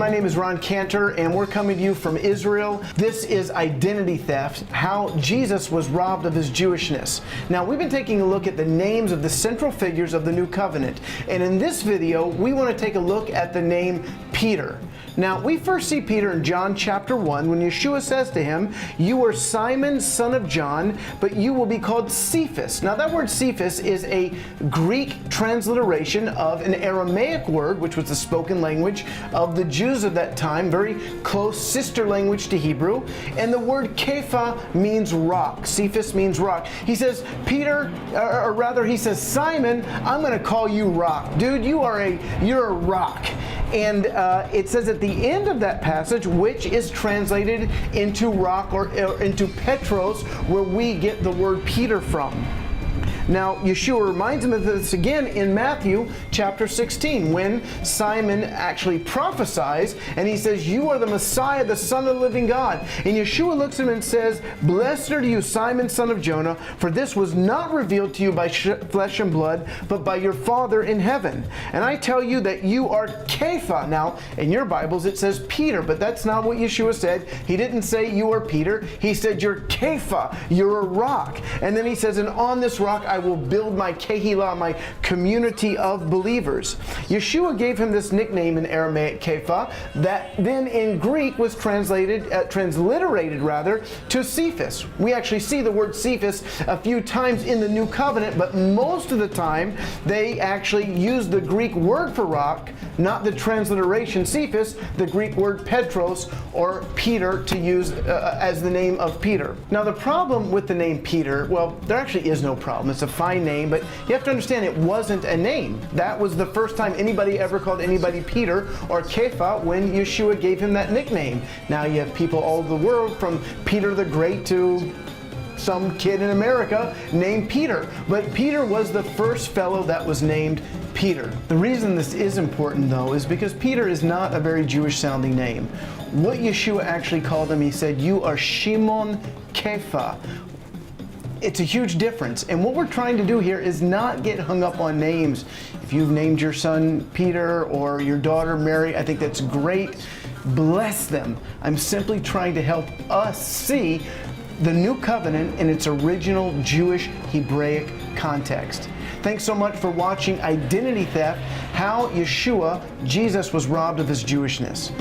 my name is Ron Cantor, and we're coming to you from Israel. This is identity theft, how Jesus was robbed of his Jewishness. Now, we've been taking a look at the names of the central figures of the New Covenant, and in this video, we want to take a look at the name Peter. Now, we first see Peter in John chapter 1 when Yeshua says to him, "You are Simon, son of John, but you will be called Cephas." Now, that word Cephas is a Greek transliteration of an Aramaic word, which was the spoken language of the Jews of that time, very close sister language to Hebrew. And the word Kepha means rock. Cephas means rock. He says, Peter, or rather he says, Simon, I'm going to call you rock. Dude, you're a rock. And it says at the end of that passage, which is translated into rock or into Petros, where we get the word Peter from. Now, Yeshua reminds him of this again in Matthew chapter 16, when Simon actually prophesies, and he says, "You are the Messiah, the Son of the living God." And Yeshua looks at him and says, "Blessed are you, Simon, son of Jonah, for this was not revealed to you by flesh and blood, but by your Father in heaven. And I tell you that you are Kepha." Now, in your Bibles it says Peter, but that's not what Yeshua said. He didn't say you are Peter. He said you're Kepha, you're a rock. And then he says, "And on this rock I will build my kehilah," my community of believers. Yeshua gave him this nickname in Aramaic, Kepha, that then in Greek was transliterated to Cephas. We actually see the word Cephas a few times in the New Covenant, but most of the time they actually use the Greek word for rock, not the transliteration Cephas, the Greek word Petros or Peter to use as the name of Peter. Now, the problem with the name Peter, well, there actually is no problem. It's a fine name, but you have to understand it wasn't a name. That was the first time anybody ever called anybody Peter or Kepha, when Yeshua gave him that nickname. Now you have people all over the world, from Peter the Great to some kid in America named Peter. But Peter was the first fellow that was named Peter. The reason this is important, though, is because Peter is not a very Jewish sounding name. What Yeshua actually called him, he said, "You are Shimon Kepha." It's a huge difference. And what we're trying to do here is not get hung up on names. If you've named your son Peter or your daughter Mary, I think that's great. Bless them. I'm simply trying to help us see the New Covenant in its original Jewish Hebraic context. Thanks so much for watching Identity Theft, how Yeshua, Jesus, was robbed of his Jewishness.